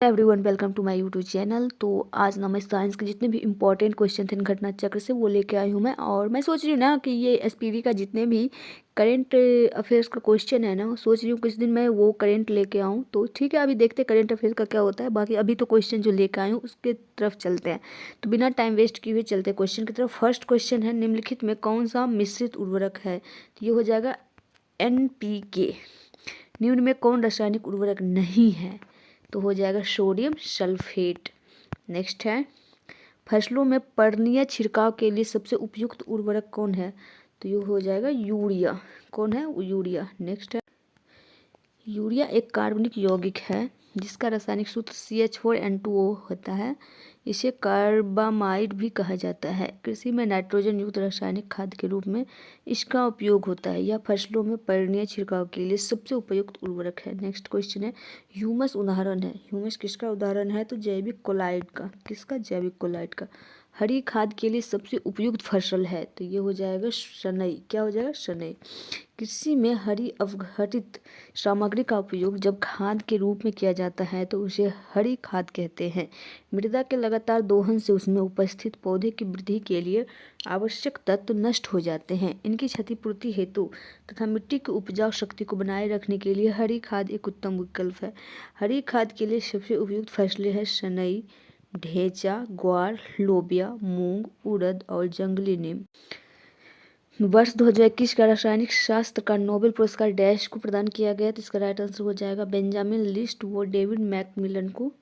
Everyone welcome to my YouTube channel. तो आज ना मैं साइंस के जितने भी इंपॉर्टेंट क्वेश्चन थे घटना चक्र से वो लेके आई हूँ मैं। और मैं सोच रही हूँ ना कि ये एसपीडी का जितने भी करंट अफेयर्स का क्वेश्चन है ना, सोच रही हूँ कुछ दिन मैं वो करंट लेके आऊँ। तो ठीक है, अभी देखते करंट अफेयर्स का क्या होता है। बाकी अभी तो क्वेश्चन जो लेके आई हूँ उसके तरफ चलते हैं। तो बिना टाइम वेस्ट किए हुए चलते हैं क्वेश्चन की तरफ। फर्स्ट क्वेश्चन है, निम्नलिखित में कौन सा मिश्रित उर्वरक है? तो ये हो जाएगा NPK। निम्न में कौन रासायनिक उर्वरक नहीं है? तो हो जाएगा सोडियम सल्फेट। नेक्स्ट है, फसलों में पर्णीय छिड़काव के लिए सबसे उपयुक्त उर्वरक कौन है? तो ये हो जाएगा यूरिया। कौन है? यूरिया। नेक्स्ट है, यूरिया एक कार्बनिक यौगिक है जिसका रासायनिक सूत्र CH4N2O होता है। इसे कार्बामाइड भी कहा जाता है। कृषि में नाइट्रोजन युक्त रासायनिक खाद के रूप में इसका उपयोग होता है। यह फसलों में पर्णीय छिड़काव के लिए सबसे उपयुक्त उर्वरक है। नेक्स्ट क्वेश्चन है, ह्यूमस उदाहरण है। ह्यूमस किसका उदाहरण है? तो जैविक कोलाइड का। किसका? जैविक कोलाइड का। हरी खाद के लिए सबसे उपयुक्त फसल है। तो ये हो जाएगा शनई। क्या हो जाएगा? शनई। कृषि में हरी अवघटित सामग्री का उपयोग जब खाद के रूप में किया जाता है तो उसे हरी खाद कहते हैं। मृदा के लगातार दोहन से उसमें उपस्थित पौधे की वृद्धि के लिए आवश्यक तत्व नष्ट हो जाते हैं। इनकी क्षतिपूर्ति हेतु तथा मिट्टी की उपजाऊ शक्ति को बनाए रखने के लिए हरी खाद एक उत्तम विकल्प है। हरी खाद के लिए सबसे उपयुक्त फसलें हैं सनई, ढेंचा, ग्वार, लोबिया, मूंग, उड़द और जंगली नीम। वर्ष 2021 का रासायनिक शास्त्र का नोबेल पुरस्कार डैश को प्रदान किया गया। तो इसका राइट आंसर हो जाएगा बेंजामिन लिस्ट व डेविड मैकमिलन को।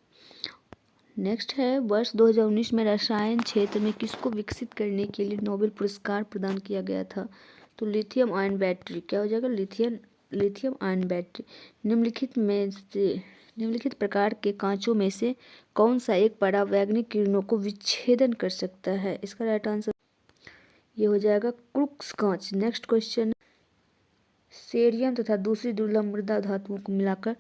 नेक्स्ट है, वर्ष 2019 में रसायन क्षेत्र में किसको विकसित करने के लिए नोबेल पुरस्कार प्रदान किया गया था? तो लिथियम आयन बैटरी। क्या हो जाएगा? Lithium ion battery. निम्नलिखित प्रकार के कांचों में से कौन सा एक परावैंगनिक किरणों को विच्छेदन कर सकता है? इसका राइट आंसर ये हो जाएगा क्रुक्स कांच। नेक्स्ट क्वेश्चन, सेरियम तथा दूसरी दुर्लभ मृदा धातुओं को मिलाकर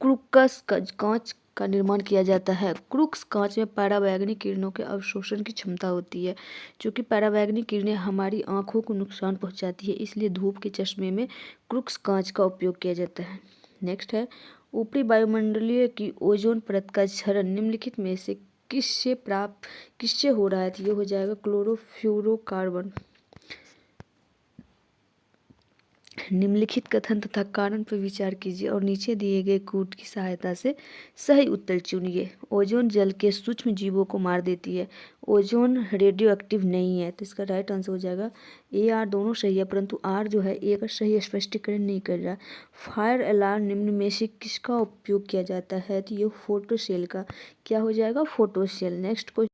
क्रुक्स कांच का निर्माण किया जाता है। क्रुक्स कांच में परावैंगनिक किरणों के अवशोषण की क्षमता होती है। चूंकि परावैंगनिक किरणें हमारी आंखों को नुकसान पहुंचाती है, इसलिए धूप के चश्मे में क्रुक्स कांच का उपयोग किया जाता है। नेक्स्ट है, ऊपरी वायुमंडलीय की ओजोन परत का क्षरण निम्नलिखित में से किससे हो रहा है? तो ये हो जाएगा क्लोरोफ्लोरोकार्बन। निम्नलिखित कथन तथा कारण पर विचार कीजिए और नीचे दिए गए कूट की सहायता से सही उत्तर चुनिए। ओजोन जल के सूक्ष्म जीवों को मार देती है। ओजोन रेडियो एक्टिव नहीं है। तो इसका राइट आंसर हो जाएगा AR। दोनों सही है, परंतु R जो है A का सही स्पष्टीकरण नहीं कर रहा। फायर अलार्म निम्न में से किसका उपयोग किया जाता है? तो ये फोटो सेल का। क्या हो जाएगा? Photo cell. Next question,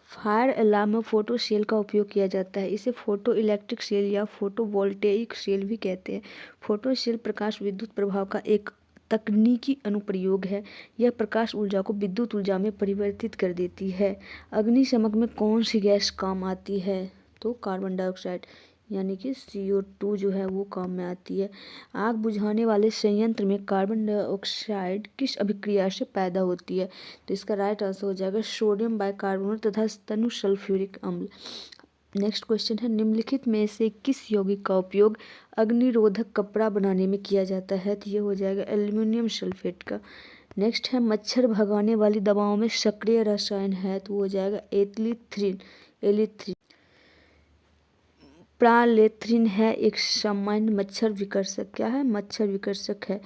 fire alarm में फोटो सेल का उपयोग किया जाता है। इसे फोटो इलेक्ट्रिक सेल या फोटोवोल्टेइक सेल भी कहते हैं। फोटो सेल प्रकाश विद्युत प्रभाव का एक तकनीकी अनुप्रयोग है। यह प्रकाश ऊर्जा को विद्युत ऊर्जा में परिवर्तित कर देती है। अग्निशमन में कौन सी गैस काम आती है? तो कार्बन डाइऑक्साइड यानी कि CO2 जो है वो काम में आती है। आग बुझाने वाले संयंत्र में कार्बन डाइऑक्साइड किस अभिक्रिया से पैदा होती है? तो इसका राइट आंसर हो जाएगा सोडियम बाइकार्बोनेट तथा स्तनु सल्फ्यूरिक अम्ल। नेक्स्ट क्वेश्चन है, निम्नलिखित में से किस यौगिक का उपयोग अग्निरोधक कपड़ा बनाने में किया जाता है? तो ये हो जाएगा एल्यूमिनियम सल्फेट का। नेक्स्ट है, मच्छर भगाने वाली दवाओं में सक्रिय रसायन है। तो वो हो जाएगा एलिथ्रिन। प्रालेथ्रिन है एक सामान्य मच्छर विकर्षक। क्या है? मच्छर विकर्षक है।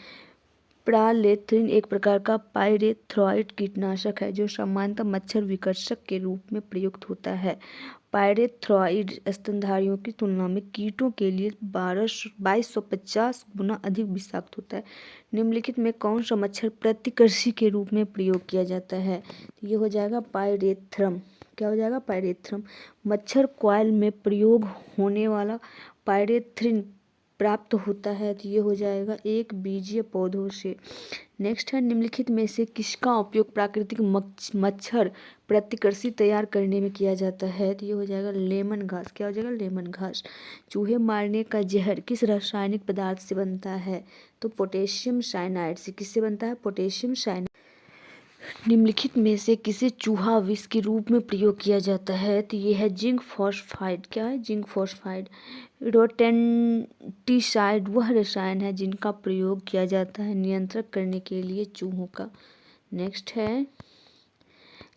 प्रालेथ्रिन एक प्रकार का पाइरेथ्रॉइड कीटनाशक है जो सामान्यतः मच्छर विकर्षक के रूप में प्रयुक्त होता है। पाइरेथ्रॉइड स्तनधारियों की तुलना में कीटों के लिए 2250 गुना अधिक विषाक्त होता है। निम्नलिखित में कौन सा मच्छर प्रतिकर्षी के रूप में प्रयोग किया जाता है? ये हो जाएगा पाइरेथ्रम। क्या हो जाएगा? पाइरेथ्रम। मच्छर कॉइल में प्रयोग होने वाला पाइरेथ्रिन प्राप्त होता है। तो ये हो जाएगा एक बीजीय पौधों से। नेक्स्ट है, निम्नलिखित में से किसका उपयोग प्राकृतिक मच्छर प्रतिकर्षी तैयार करने में किया जाता है? तो ये हो जाएगा लेमन घास। क्या हो जाएगा? लेमन घास। चूहे मारने का जहर किस रासायनिक पदार्थ से बनता है? तो पोटेशियम साइनाइड से। किससे बनता है? Potassium cyanide. निम्नलिखित में से किसे चूहा विष के रूप में प्रयोग किया जाता है? तो ये है जिंक फॉस्फाइड। क्या है? Zinc phosphide. रोडेंटिसाइड वह रसायन है जिनका प्रयोग किया जाता है नियंत्रण करने के लिए चूहों का। नेक्स्ट है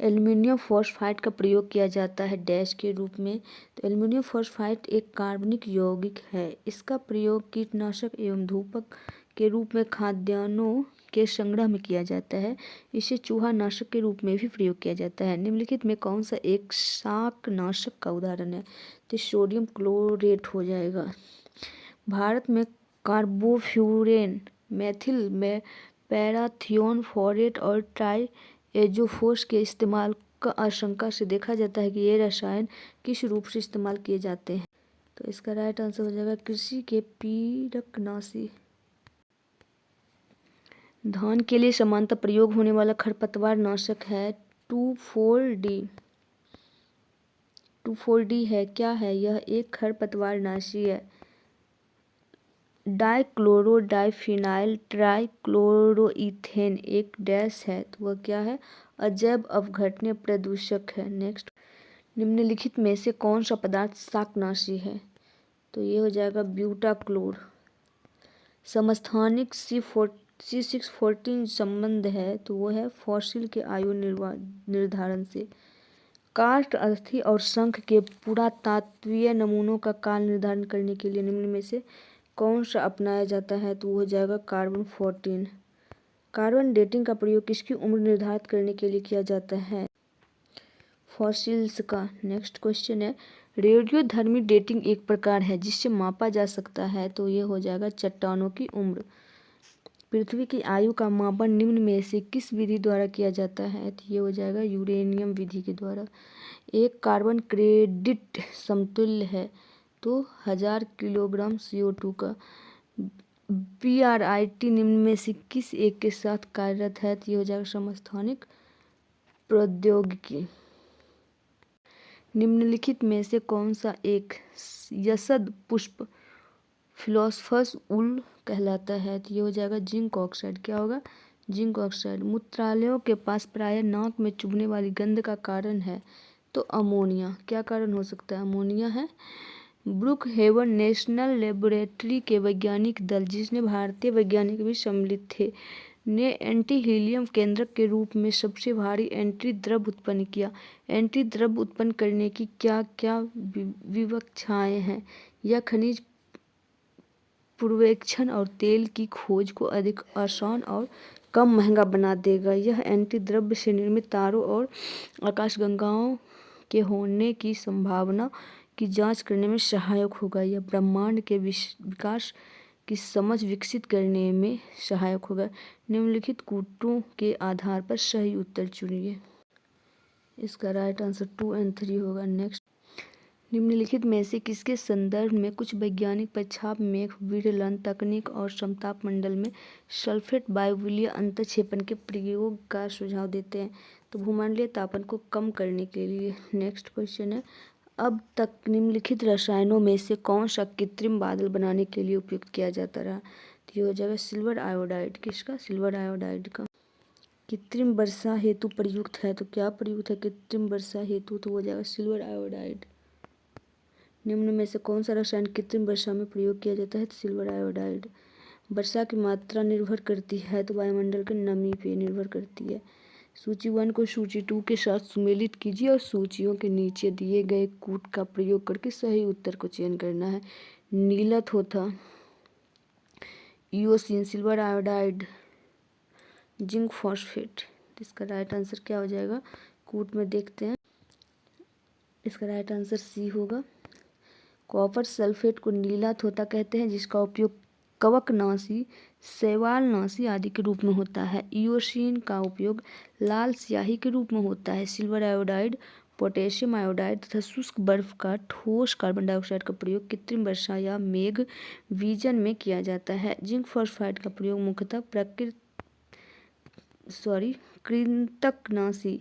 एल्युमिनियम फॉस्फाइड का प्रयोग किया जाता है डैश के रूप में। तो एल्युमिनियम फॉस्फाइड एक कार्बनिक यौगिक है। इसका प्रयोग कीटनाशक एवं धूपक के रूप में खाद्यान्नों के संग्रह में किया जाता है। इसे चूहा नाशक के रूप में भी प्रयोग किया जाता है। निम्नलिखित में कौन सा एक शाकनाशक का उदाहरण है? तो सोडियम क्लोरेट हो जाएगा। भारत में कार्बोफ्यूरेन, मेथिल में पैराथियोन फोरेट और ट्राई एजोफोस के इस्तेमाल का आशंका से देखा जाता है कि ये रसायन किस रूप से इस्तेमाल किए जाते हैं? तो इसका राइट आंसर हो जाएगा कृषि के पीड़कनाशी। धान के लिए सामान्यतः प्रयोग होने वाला खरपतवार नाशक है 2,4-D। 2,4-D है क्या है? यह एक खरपतवार नाशी है। डाइक्लोरो डाइफिनाइल ट्राइक्लोरोइथेन एक डैश है, तो वह क्या है? अजैव अपघटनीय प्रदूषक है। नेक्स्ट, निम्नलिखित में से कौन सा पदार्थ शाकनाशी है? तो ये हो जाएगा ब्यूटाक्लोर। समस्थानिक C614 संबंध है, तो वो है फॉसिल के आयु निर्धारण से। काष्ठ, अस्थि और शंख के पुरातात्वीय नमूनों का काल निर्धारण करने के लिए निम्न में से कौन सा अपनाया जाता है? तो वो हो जाएगा कार्बन 14। कार्बन डेटिंग का प्रयोग किसकी उम्र निर्धारित करने के लिए किया जाता है? फॉसिल्स का। नेक्स्ट क्वेश्चन है रेडियोधर्मी डेटिंग एक प्रकार है जिससे मापा जा सकता है, तो ये हो जाएगा चट्टानों की उम्र। पृथ्वी की आयु का मापन निम्न में से किस विधि द्वारा किया जाता है? तो ये हो जाएगा यूरेनियम विधि के द्वारा। एक कार्बन क्रेडिट समतुल्य है तो 1000 किलोग्राम CO2 का। BRIT निम्न में से किस एक के साथ कार्यरत है? तो ये हो जाएगा समस्थानिक प्रौद्योगिकी। निम्नलिखित में से कौन सा एक यशद पुष्प फिलोसफर्स वुड कहलाता है? तो ये हो जाएगा जिंक ऑक्साइड। क्या होगा? Zinc oxide. मूत्रालयों के पास प्रायः नाक में चुभने वाली गंध का कारण है, तो अमोनिया। क्या कारण हो सकता है? अमोनिया है। ब्रुक हेवन नेशनल लेबोरेटरी के वैज्ञानिक दल, जिसमें भारतीय वैज्ञानिक भी सम्मिलित थे, ने एंटी हीलियम केंद्रक के रूप में सबसे भारी एंटी द्रव्य उत्पन्न किया। एंटी द्रव्य उत्पन्न करने की क्या क्या विवक्षाएं हैं? यह खनिज पूर्वेक्षण और तेल की खोज को अधिक आसान और कम महंगा बना देगा। यह एंटी द्रव्य से निर्मित तारों और आकाशगंगाओं के होने की संभावना की जांच करने में सहायक होगा। यह ब्रह्मांड के विकास की समझ विकसित करने में सहायक होगा। निम्नलिखित कूटों के आधार पर सही उत्तर चुनिए। इसका राइट आंसर 2 और 3 होगा। नेक्स्ट, निम्नलिखित में से किसके संदर्भ में कुछ वैज्ञानिक पश्चात मेघ विरलन तकनीक और समताप मंडल में सल्फेट वायुमंडलीय अंतःक्षेपण के प्रयोग का सुझाव देते हैं? तो भूमंडलीय तापन को कम करने के लिए। नेक्स्ट क्वेश्चन है अब तक निम्नलिखित रसायनों में से कौन सा कृत्रिम बादल बनाने के लिए उपयुक्त किया जाता रहा? तो ये हो जाएगा सिल्वर आयोडाइड। किसका? सिल्वर आयोडाइड का। कृत्रिम वर्षा हेतु प्रयुक्त है, तो क्या प्रयुक्त है कृत्रिम वर्षा हेतु? तो हो जाएगा सिल्वर आयोडाइड। निम्न में से कौन सा रसायन कृत्रिम वर्षा में प्रयोग किया जाता है? तो सिल्वर आयोडाइड। वर्षा की मात्रा निर्भर करती है, तो वायुमंडल की नमी पे निर्भर करती है। सूची 1 को सूची 2 के साथ सुमेलित कीजिए और सूचियों के नीचे दिए गए कूट का प्रयोग करके सही उत्तर को चयन करना है। नीलत होता, eosin, silver iodide, zinc phosphate. इसका राइट आंसर क्या हो जाएगा? कूट में देखते हैं। इसका राइट आंसर सी होगा। कॉपर सल्फेट को नीला थोथा कहते हैं, जिसका उपयोग कवकनाशी, शैवालनाशी आदि के रूप में होता है। ईओसिन का उपयोग लाल स्याही के रूप में होता है। सिल्वर आयोडाइड, पोटेशियम आयोडाइड तथा शुष्क बर्फ का ठोस कार्बन डाइऑक्साइड का प्रयोग कृत्रिम वर्षा या मेघ विजन में किया जाता है। जिंक फॉस्फाइड का प्रयोग मुख्यतः कृंतकनाशी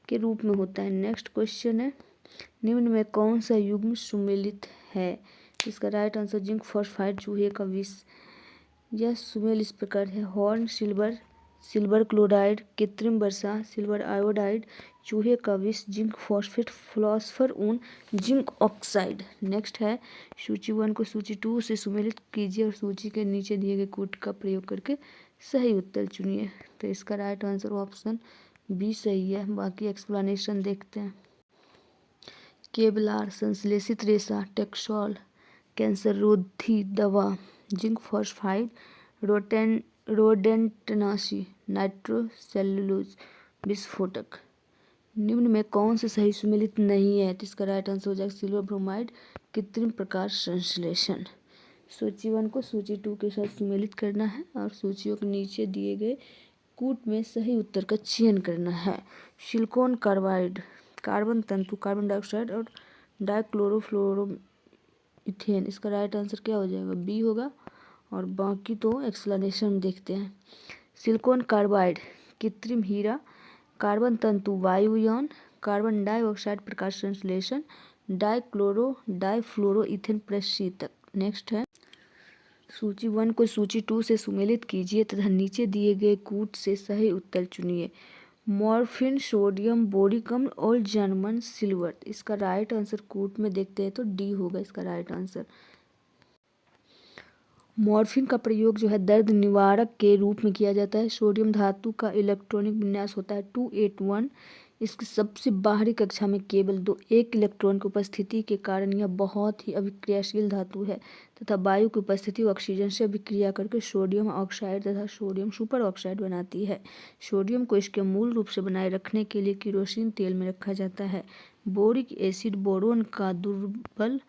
के रूप में होता है। नेक्स्ट क्वेश्चन है निम्न में कौन सा युग्म सुमेलित है? इसका राइट आंसर जिंक फॉस्फाइड चूहे का विष। यह सुमेल इस प्रकार है हॉर्न सिल्वर, सिल्वर क्लोराइड, कृत्रिम वर्षा, सिल्वर आयोडाइड, चूहे का विष, जिंक फॉस्फेट, फिलोसफर ऊन, जिंक ऑक्साइड। नेक्स्ट है सूची 1 को सूची 2 से सुमेलित कीजिए और सूची के नीचे दिए गए कूट का प्रयोग करके सही उत्तर चुनिए। तो इसका राइट आंसर ऑप्शन बी सही है। बाकी एक्सप्लेनेशन देखते हैं। केवलार, संश्लेषित रेशा, टेक्सोल, कैंसर रोधी दवा, जिंक फॉस्फाइड, रोडेंटनाशी, नाइट्रोसेल्युलोज, विस्फोटक। निम्न में कौन से सही सुमेलित नहीं है? तो इसका राइट आंसर हो जाएगा सिल्वर ब्रोमाइड, कृत्रिम प्रकाश संश्लेषण। सूची 1 को सूची 2 के साथ सुमेलित करना है और सूचियों के नीचे दिए गए कूट में सही उत्तर का चयन करना है। सिलिकॉन कार्बाइड, कार्बन तंतु, कार्बन डाइऑक्साइड और डाइक्लोरोफ्लोरोमीथेन। इसका राइट आंसर क्या हो जाएगा? बी होगा। और बाकी तो एक्सप्लेनेशन देखते हैं। सिलिकॉन कार्बाइड कृत्रिम हीरा, कार्बन तंतु वायुयान, कार्बन डाइऑक्साइड प्रकाश संश्लेषण, डाइफ्लोरोइथेन प्रशीतक। नेक्स्ट है सूची 1 को सूची 2 से सुमेलित कीजिए तथा नीचे दिए गए कूट से सही उत्तर चुनिए। मॉर्फिन, सोडियम बोरिक अम्ल और जर्मन सिल्वर। इसका राइट आंसर कूट में देखते हैं तो डी होगा इसका राइट आंसर। मॉर्फिन का प्रयोग जो है दर्द निवारक के रूप में किया जाता है। सोडियम धातु का इलेक्ट्रॉनिक विन्यास होता है 281। इसकी सबसे बाहरी कक्षा में केवल एक इलेक्ट्रॉन की उपस्थिति के कारण यह बहुत ही अभिक्रियाशील धातु है तथा वायु की उपस्थिति ऑक्सीजन से अभिक्रिया करके सोडियम ऑक्साइड तथा सोडियम सुपर ऑक्साइड बनाती है। सोडियम को इसके मूल रूप से बनाए रखने के लिए केरोसिन तेल में रखा जाता है। बोरिक एसिड बोरोन का दुर्बल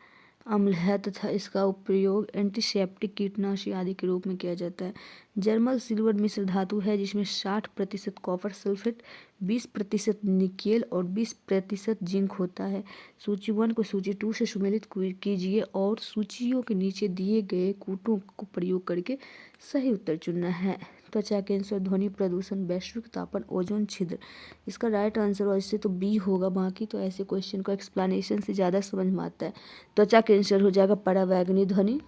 अम्ल है तथा इसका उपयोग एंटीसेप्टिक, कीटनाशी आदि के रूप में किया जाता है। जर्मल सिल्वर मिश्र धातु है जिसमें 60% कॉपर सल्फेट, 20% निकेल और 20% जिंक होता है। सूची 1 को सूची 2 से सुमेलित कीजिए और सूचियों के नीचे दिए गए कूटों को प्रयोग करके सही उत्तर चुनना है। त्वचा कैंसर, ध्वनि प्रदूषण, वैश्विक तापन, ओजोन छिद्र। इसका राइट आंसर वैसे तो बी होगा। बाकी तो ऐसे क्वेश्चन को एक्सप्लेनेशन से ज़्यादा समझ में आता है। त्वचा कैंसर हो जाएगा परावैंगनी ध्वनि,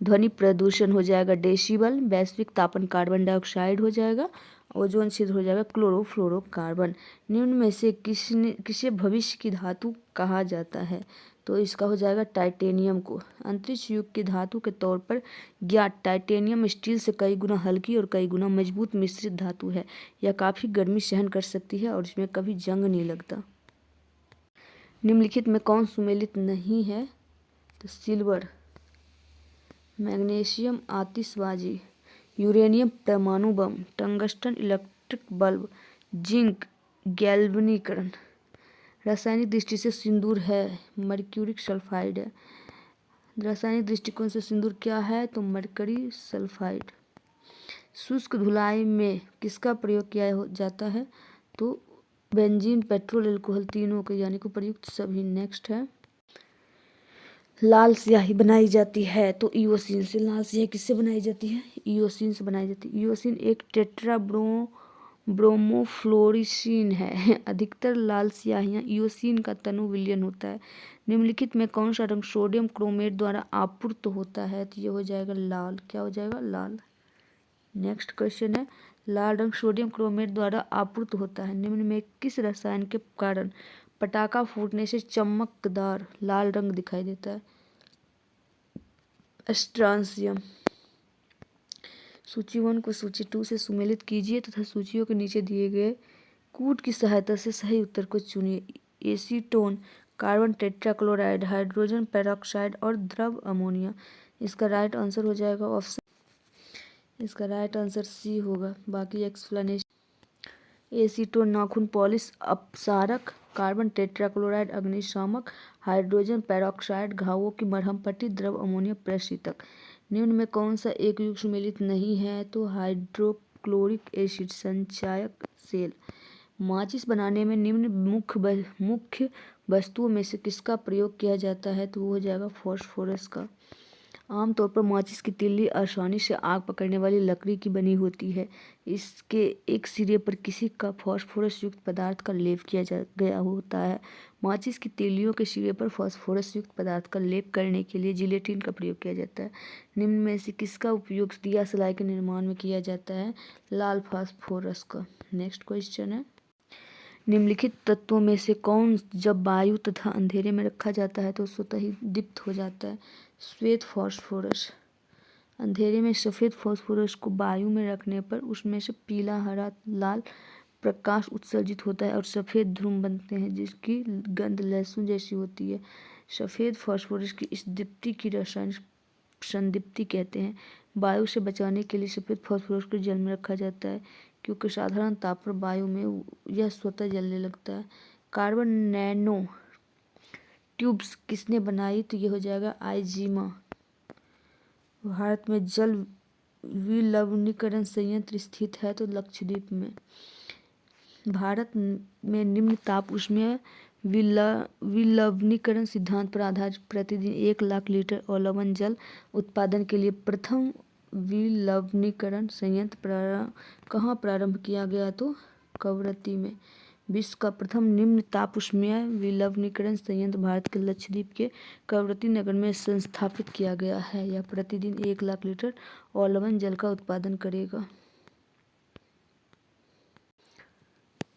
ध्वनि प्रदूषण हो जाएगा डेसिबल, वैश्विक तापन कार्बन डाइऑक्साइड हो जाएगा, ओजोन छिद्र हो जाएगा क्लोरोफ्लोरोकार्बन। निम्न में से किसे भविष्य की धातु कहा जाता है? तो इसका हो जाएगा टाइटेनियम को। अंतरिक्ष युग की धातु के तौर पर ज्ञात टाइटेनियम स्टील से कई गुना हल्की और कई गुना मजबूत मिश्रित धातु है। यह काफ़ी गर्मी सहन कर सकती है और इसमें कभी जंग नहीं लगता। निम्नलिखित में कौन सुमेलित नहीं है? तो सिल्वर, मैग्नीशियम आतिशबाजी, यूरेनियम परमाणु बम, टंगस्टन इलेक्ट्रिक बल्ब, जिंक गैल्वनीकरण। रासायनिक दृष्टि से सिंदूर है, मर्क्यूरिक सल्फाइड है। रासायनिक दृष्टिकोण से सिंदूर क्या है? तो मरकरी सल्फाइड। शुष्क धुलाई में किसका प्रयोग किया जाता है? तो बेंजीन, पेट्रोल, अल्कोहल तीनों के यानी कि प्रयुक्त सभी। नेक्स्ट है लाल स्याही बनाई जाती है तो इओसिन से। लाल स्याही किससे बनाई जाती है? इओसिन से बनाई जाती है। इओसिन एक टेट्रा ब्रोमोफ्लोरिसिन है। अधिकतर लाल स्याहियाँ इओसिन का तनु विलयन होता है। निम्नलिखित में कौन सा रंग सोडियम क्रोमेट द्वारा आपूर्त होता है? तो ये हो जाएगा लाल। क्या हो जाएगा? लाल। नेक्स्ट क्वेश्चन है लाल रंग सोडियम क्रोमेट द्वारा आपूर्त होता है। निम्न में किस रसायन के कारण पटाखा फूटने से चमकदार लाल रंग दिखाई देता है? स्ट्रांसियम। सूची 1 को सूची 2 से सुमेलित कीजिए तथा सूचियों के नीचे दिए गए कूट की सहायता से सही उत्तर को चुनिए। Acetone, carbon tetrachloride, hydrogen peroxide और द्रव अमोनिया। इसका राइट आंसर हो जाएगा ऑप्शन, इसका राइट आंसर सी होगा। बाकी एक्सप्लेनेशन। एसीटोन नाखून पॉलिश अपसारक, कार्बन टेट्राक्लोराइड अग्निशामक, हाइड्रोजन पेरोक्साइड घावों की मरहम पट्टी, द्रव अमोनिया प्रशीतक। निम्न में कौन सा एक युग सुमेलित नहीं है? तो हाइड्रोक्लोरिक एसिड संचायक सेल। माचिस बनाने में निम्न मुख्य वस्तुओं में से किसका प्रयोग किया जाता है? तो वो हो जाएगा फॉस्फोरस का। आमतौर पर माचिस की तिल्ली आसानी से आग पकड़ने वाली लकड़ी की बनी होती है। इसके एक सिरे पर किसी का फॉस्फोरस युक्त पदार्थ का लेप किया गया होता है। माचिस की तिल्लियों के सिरे पर फॉस्फोरस युक्त पदार्थ का लेप करने के लिए जिलेटिन का प्रयोग किया जाता है। निम्न में से किसका उपयोग दिया सलाई के निर्माण में किया जाता है? लाल फास्फोरस का। नेक्स्ट क्वेश्चन है निम्नलिखित तत्वों में से कौन जब वायु तथा अंधेरे में रखा जाता है तो स्वतः ही दीप्त हो जाता है? श्वेत फास्फोरस। अंधेरे में सफ़ेद फास्फोरस को वायु में रखने पर उसमें से पीला, हरा, लाल प्रकाश उत्सर्जित होता है और सफ़ेद ध्रुव बनते हैं जिसकी गंध लहसुन जैसी होती है। सफ़ेद फास्फोरस की इस दीप्ति की रासायनिक संदीप्ति कहते हैं। वायु से बचाने के लिए सफ़ेद फास्फोरस को जल में रखा जाता है क्योंकि साधारण ताप पर वायु में यह स्वतः जलने लगता है। कार्बन नैनो ट्यूब्स किसने बनाई? तो ये हो जाएगा आइजीमा। भारत में जल विलवणीकरण संयंत्र स्थित है तो लक्षद्वीप में। भारत में निम्न ताप ऊष्मीय विलवणीकरण सिद्धांत पर आधारित प्रतिदिन 1,00,000 लीटर लवण जल उत्पादन के लिए प्रथम विलवणीकरण संयंत्र कहाँ प्रारंभ किया गया? तो कवरत्ती में। विश्व का प्रथम निम्न ताप ऊष्मीय विलवणीकरण संयंत्र भारत के लक्षद्वीप के कवरत्ती नगर में स्थापित किया गया है। यह प्रतिदिन 1,00,000 लीटर लवण जल का उत्पादन करेगा।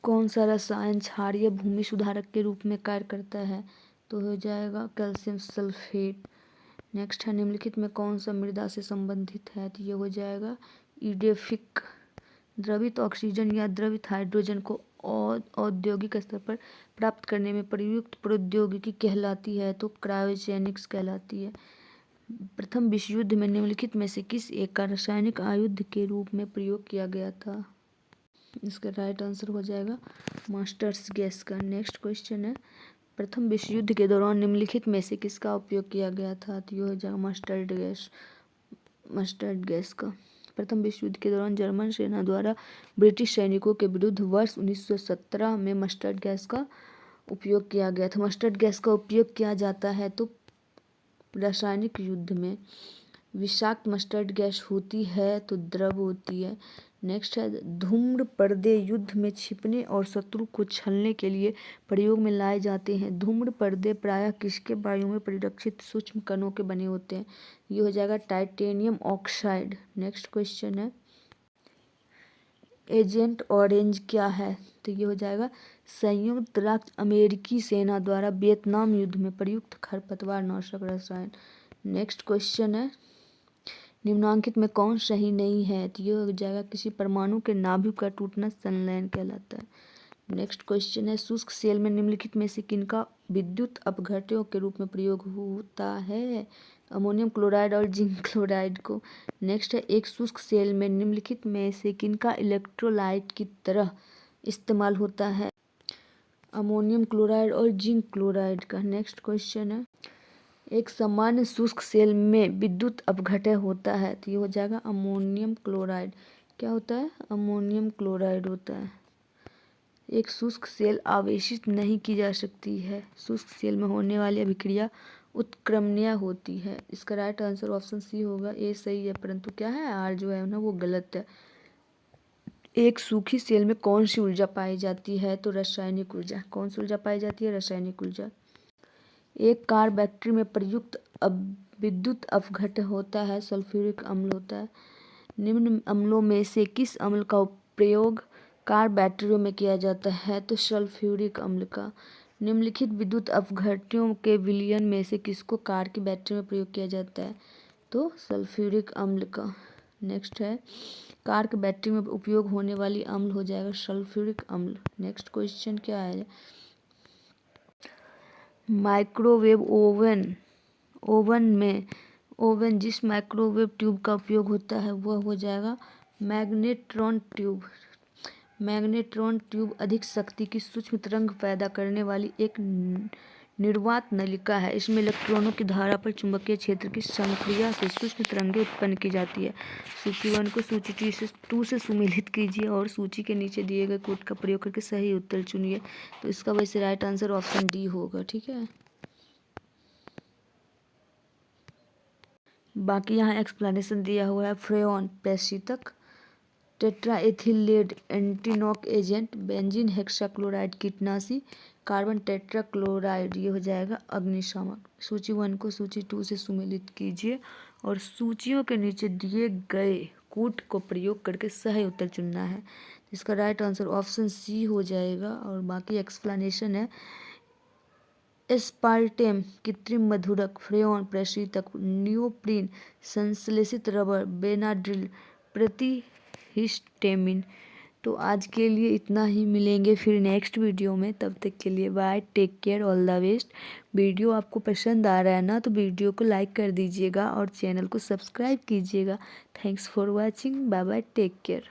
कौन सा रसायन क्षारीय भूमि सुधारक के रूप में कार्य करता है? तो हो जाएगा कैल्शियम सल्फेट। नेक्स्ट है निम्नलिखित में कौन सा मृदा से संबंधित है? तो ये हो जाएगा इडेफिक। द्रवित ऑक्सीजन या द्रवित हाइड्रोजन को औद्योगिक स्तर पर प्राप्त करने में प्रयुक्त प्रौद्योगिकी कहलाती है तो क्रायोजेनिक्स कहलाती है। प्रथम विश्व युद्ध में निम्नलिखित में से किस एक का रासायनिक आयुध के रूप में प्रयोग किया गया था? इसका राइट आंसर हो जाएगा मास्टर्स गैस का। नेक्स्ट क्वेश्चन है प्रथम विश्व युद्ध के दौरान निम्नलिखित में से किसका उपयोग किया गया था? तो ये हो जाएगा मस्टर्ड गैस का। प्रथम विश्व युद्ध के दौरान जर्मन सेना द्वारा ब्रिटिश सैनिकों के विरुद्ध वर्ष 1917 में मस्टर्ड गैस का उपयोग किया गया था। मस्टर्ड गैस का उपयोग किया जाता है तो रासायनिक युद्ध में। विषाक्त मस्टर्ड गैस होती है तो द्रव होती है। नेक्स्ट है धूम्र पर्दे युद्ध में छिपने और शत्रु को छलने के लिए प्रयोग में लाए जाते हैं। धूम्र पर्दे प्रायः किसके वायु में परिरक्षित सूक्ष्म कणों के बने होते हैं? ये हो जाएगा टाइटेनियम ऑक्साइड। नेक्स्ट क्वेश्चन है एजेंट ऑरेंज क्या है? तो ये हो जाएगा संयुक्त राज्य अमेरिकी सेना द्वारा वियतनाम युद्ध में प्रयुक्त खरपतवार नाशक रसायन। नेक्स्ट क्वेश्चन है निम्नांकित में कौन सही नहीं है? तो ये हो जाएगा किसी परमाणु के नाभिक का टूटना संलयन कहलाता है। नेक्स्ट क्वेश्चन है शुष्क सेल में निम्नलिखित में से किनका विद्युत अपघट्यों के रूप में प्रयोग होता है? अमोनियम क्लोराइड और जिंक क्लोराइड को। नेक्स्ट है एक शुष्क सेल में निम्नलिखित में से किनका इलेक्ट्रोलाइट की तरह इस्तेमाल होता है? अमोनियम क्लोराइड और जिंक क्लोराइड का। नेक्स्ट क्वेश्चन है एक सामान्य शुष्क सेल में विद्युत अपघट्य होता है तो ये हो जाएगा अमोनियम क्लोराइड। क्या होता है? अमोनियम क्लोराइड होता है। एक शुष्क सेल आवेशित नहीं की जा सकती है। शुष्क सेल में होने वाली अभिक्रिया उत्क्रमणीय होती है। इसका राइट आंसर ऑप्शन सी होगा। ए सही है परंतु क्या है आर जो है ना वो गलत है। एक सूखी सेल में कौन सी ऊर्जा पाई जाती है? तो रासायनिक ऊर्जा। कौन सी ऊर्जा पाई जाती है? रासायनिक ऊर्जा। एक कार बैटरी में प्रयुक्त विद्युत अपघट्य होता है सल्फ्यूरिक अम्ल होता है। निम्न अम्लों में से किस अम्ल का प्रयोग कार बैटरियों में किया जाता है? तो सल्फ्यूरिक अम्ल का। निम्नलिखित विद्युत अपघट्यों के विलयन में से किसको कार की बैटरी में प्रयोग किया जाता है? तो सल्फ्यूरिक अम्ल का। नेक्स्ट है कार की बैटरी में उपयोग होने वाली अम्ल हो जाएगा सल्फ्यूरिक अम्ल। नेक्स्ट क्वेश्चन क्या है माइक्रोवेव ओवन जिस माइक्रोवेव ट्यूब का उपयोग होता है वह हो जाएगा मैग्नेट्रॉन ट्यूब। मैग्नेट्रॉन ट्यूब अधिक शक्ति की सूक्ष्म तरंग पैदा करने वाली एक निर्वात नलिका है। इसमें इलेक्ट्रॉनों की धारा पर चुंबकीय क्षेत्र की संक्रिया से सूक्ष्म तरंगें उत्पन्न की जाती है। सूची 1 को सूची 2 से सुमेलित कीजिए और सूची के नीचे दिए गए कोड का प्रयोग करके सही उत्तर चुनिए। तो इसका वैसे राइट आंसर ऑप्शन डी होगा। ठीक है बाकी यहाँ एक्सप्लेनेशन दिया हुआ है फ्रेऑन पैसितक tetraethyl lead antiknock agent benzene hexachloride कीटनाशी कार्बन टेट्राक्लोराइड ये हो जाएगा अग्निशामक। सूची 1 को सूची 2 से सुमेलित कीजिए और सूचियों के नीचे दिए गए कोड को प्रयोग करके सही उत्तर चुनना है। इसका राइट आंसर ऑप्शन सी हो जाएगा। और बाकी एक्सप्लेनेशन है एस्पार्टेम कृत्रिम मधुरक, फ्रेऑन प्रशीतक, नियोप्रीन संश्लेषित रबर, बेनाड्रिल प्रतिहिस्टेमिन। तो आज के लिए इतना ही, मिलेंगे फिर नेक्स्ट वीडियो में। तब तक के लिए bye, take care, all the best. Video आपको पसंद आ रहा है ना, तो वीडियो को लाइक कर दीजिएगा और चैनल को सब्सक्राइब कीजिएगा। Thanks for watching, bye bye, take care.